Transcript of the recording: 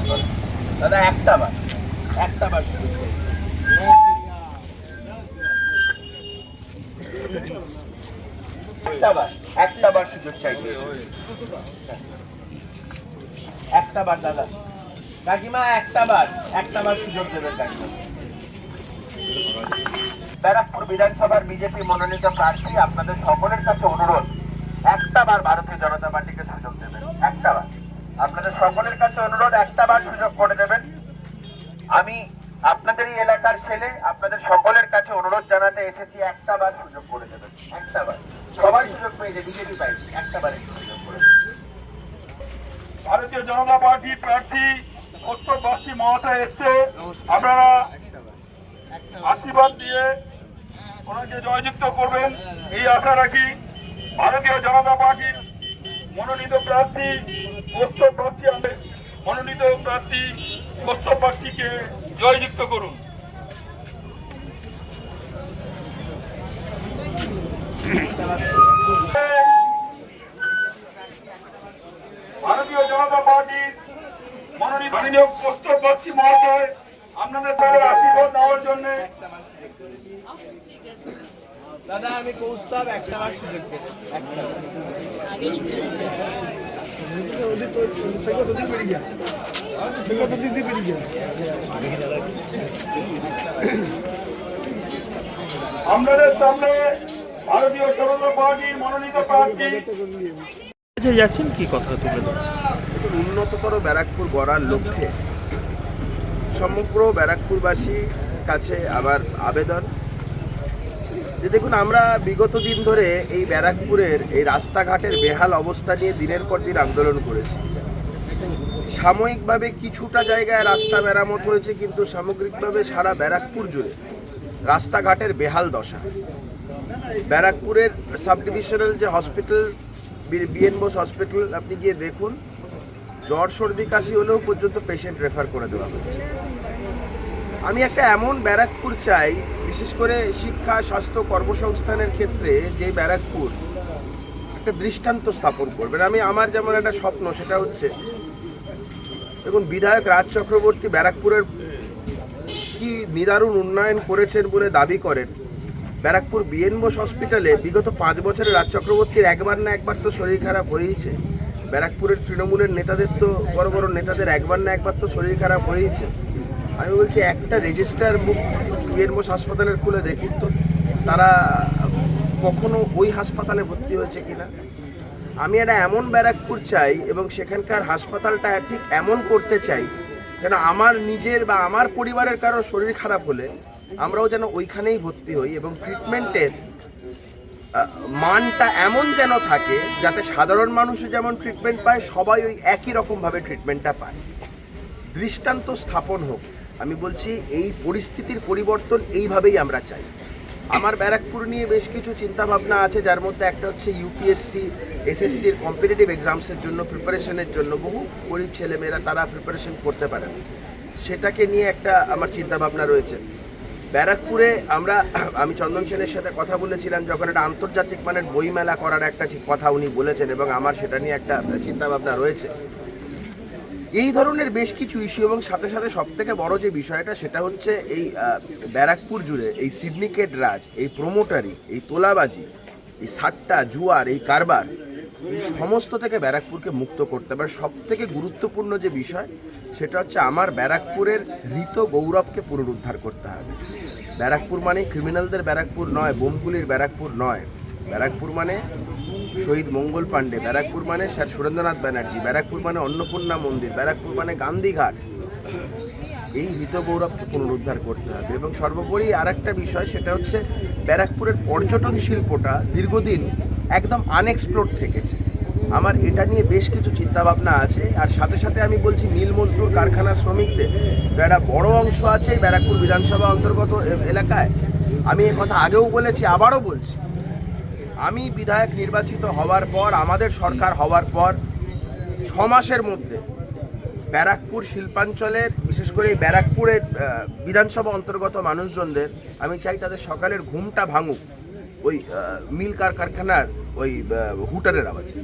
Pass করো দাদা, একটা বার সুযোগ চাই। একটা বার সুযোগ চাই, একটা বার দাদা। কাকিমা একটা বার সুযোগ দেবেন কাকিমা। ব্যারাকপুর বিধানসভার বিজেপি মনোনীত প্রার্থী, আপনাদের সকলের কাছে অনুরোধ, একটা বার ভারতীয় জনতা পার্টিকে সুযোগ দেবেন। একটা বার আপনাদের সকলের কাছে অনুরোধ, একটা বার সুযোগ করে দেবেন। আমি আপনাদের এই এলাকার ছেলে, আপনাদের সকলের কাছে অনুরোধ জানাতে এসেছি, একটা বার সুযোগ করে দেবেন। একটা বার সবাই সুযোগ পেয়েছে, বিজেপি পাইছে, একটা বার সুযোগ করে দেবেন। ভারতীয় জনতা পার্টির প্রার্থী উত্তর বাগচি মহাশয় এসছে, আপনারা আশীর্বাদ দিয়ে ওনাকে জয়যুক্ত করবেন এই আশা রাখি। ভারতীয় জনতা পার্টির মনোনীত প্রার্থী উত্তর বাগচি, মনোনীত প্রার্থী উত্তর বাগচিকে জয়যুক্ত করুন। ভারতীয় জনতা পার্টির মনোনীত মাননীয় উত্তর বাগচি মহাশয় আপনাদের সবার আশীর্বাদ নেওয়ার জন্য। দাদা আমি কৌস্তব, একটা বার সুযোগ দেবেন। আপনাদের সামনে ভারতীয় জনতা পার্টির মনোনীত প্রার্থী যাচ্ছেন, কি কথা তুলে ধরছেন? উন্নততর ব্যারাকপুর গড়ার লক্ষ্যে সমগ্র ব্যারাকপুরবাসীর কাছে আবার আবেদন যে দেখুন, আমরা বিগত দিন ধরে এই ব্যারাকপুরের এই রাস্তাঘাটের বেহাল অবস্থা নিয়ে দিনের পর দিন আন্দোলন করেছি। সাময়িকভাবে কিছুটা জায়গায় রাস্তা মেরামত হয়েছে, কিন্তু সামগ্রিকভাবে সারা ব্যারাকপুর জুড়ে রাস্তাঘাটের বেহাল দশা। ব্যারাকপুরের সাব ডিভিশনাল যে হসপিটাল, বিএন বোস হসপিটাল, আপনি গিয়ে দেখুন, জ্বর সর্দি কাশি হলেও পর্যন্ত পেশেন্ট রেফার করে দেওয়া হচ্ছে। আমি একটা এমন ব্যারাকপুর চাই, বিশেষ করে শিক্ষা, স্বাস্থ্য, কর্মসংস্থানের ক্ষেত্রে যে ব্যারাকপুর একটা দৃষ্টান্ত স্থাপন করবেন। আমার যেমন একটা স্বপ্ন, সেটা হচ্ছে দেখুন, বিধায়ক রাজ চক্রবর্তী ব্যারাকপুরের কি নিদারুণ উন্নয়ন করেছেন বলে দাবি করেন। ব্যারাকপুর বিএন বোস হসপিটালে বিগত 5 বছরে রাজ চক্রবর্তীর একবার না একবার তো শরীর খারাপ হয়েছে। ব্যারাকপুরের তৃণমূলের নেতাদের তো, বড় বড় নেতাদের একবার না একবার তো শরীর খারাপ হয়েছে। আমি বলছি, একটা রেজিস্টার বুক বিএন বোস হাসপাতালের খুলে দেখি তো, তারা কখনো ওই হাসপাতালে ভর্তি হয়েছে কিনা। আমি একটা এমন ব্যারাকপুর চাই, এবং সেখানকার হাসপাতালটা ঠিক এমন করতে চাই যেন আমার নিজের বা আমার পরিবারের কারো শরীর খারাপ হলে আমরাও যেন ওইখানেই ভর্তি হই, এবং ট্রিটমেন্টের মানটা এমন যেন থাকে যাতে সাধারণ মানুষও যেমন ট্রিটমেন্ট পায়, সবাই ওই একই রকমভাবে ট্রিটমেন্টটা পায়। দৃষ্টান্ত স্থাপন হোক। আমি বলছি, এই পরিস্থিতির পরিবর্তন এইভাবেই আমরা চাই। আমার ব্যারাকপুর নিয়ে বেশ কিছু চিন্তাভাবনা আছে, যার মধ্যে একটা হচ্ছে ইউপিএসসি, এসএসসির কম্পিটিটিভ এক্সামসের জন্য প্রিপারেশনের জন্য বহু গরিব ছেলেমেয়েরা তারা প্রিপারেশন করতে পারে না, সেটাকে নিয়ে একটা আমার চিন্তাভাবনা রয়েছে। ব্যারাকপুরে আমি চন্দন সেনের সাথে কথা বলেছিলাম, যখন একটা আন্তর্জাতিক মানের বইমেলা করার একটা কথা উনি বলেছেন, এবং আমার সেটা নিয়ে একটা চিন্তাভাবনা রয়েছে। এই ধরনের বেশ কিছু ইস্যু, এবং সাথে সাথে সবথেকে বড় যে বিষয়টা, সেটা হচ্ছে এই ব্যারাকপুর জুড়ে এই সিন্ডিকেট রাজ, এই প্রোমোটারি, এই তোলাবাজি, এই সাট্টা, জুয়ার, এই কারবার, এই সমস্ত থেকে ব্যারাকপুরকে মুক্ত করতে হবে। সব থেকে গুরুত্বপূর্ণ যে বিষয়, সেটা হচ্ছে আমার ব্যারাকপুরের হৃত গৌরবকে পুনরুদ্ধার করতে হবে। ব্যারাকপুর মানে ক্রিমিনালদের ব্যারাকপুর নয়, বোমগুলির ব্যারাকপুর নয়। ব্যারাকপুর মানে শহীদ মঙ্গল পাণ্ডে, ব্যারাকপুর মানে স্যার সুরেন্দ্রনাথ ব্যানার্জি, ব্যারাকপুর মানে অন্নপূর্ণা মন্দির, ব্যারাকপুর মানে গান্ধীঘাট। এই হৃত গৌরবকে পুনরুদ্ধার করতে হবে। এবং সর্বোপরি আর একটা বিষয়, সেটা হচ্ছে ব্যারাকপুরের পর্যটন শিল্পটা দীর্ঘদিন একদম আনএক্সপ্লোর্ড থেকেছে। আমার এটা নিয়ে বেশ কিছু চিন্তাভাবনা আছে। আর সাথে সাথে আমি বলছি, মিল মজদুর, কারখানা শ্রমিকদের তো একটা বড় অংশ আছে ব্যারাকপুর বিধানসভা অন্তর্গত এলাকায়। আমি এ কথা আগেও বলেছি, আবারও বলছি, আমি বিধায়ক নির্বাচিত হওয়ার পর, আমাদের সরকার হওয়ার পর 6 মাসের মধ্যে ব্যারাকপুর শিল্পাঞ্চলের, বিশেষ করে ব্যারাকপুরের বিধানসভা অন্তর্গত মানুষজনদের আমি চাই তাদের সকালের ঘুমটা ভাঙুক ওই মিল কারখানার ওই হুটারের আওয়াজে।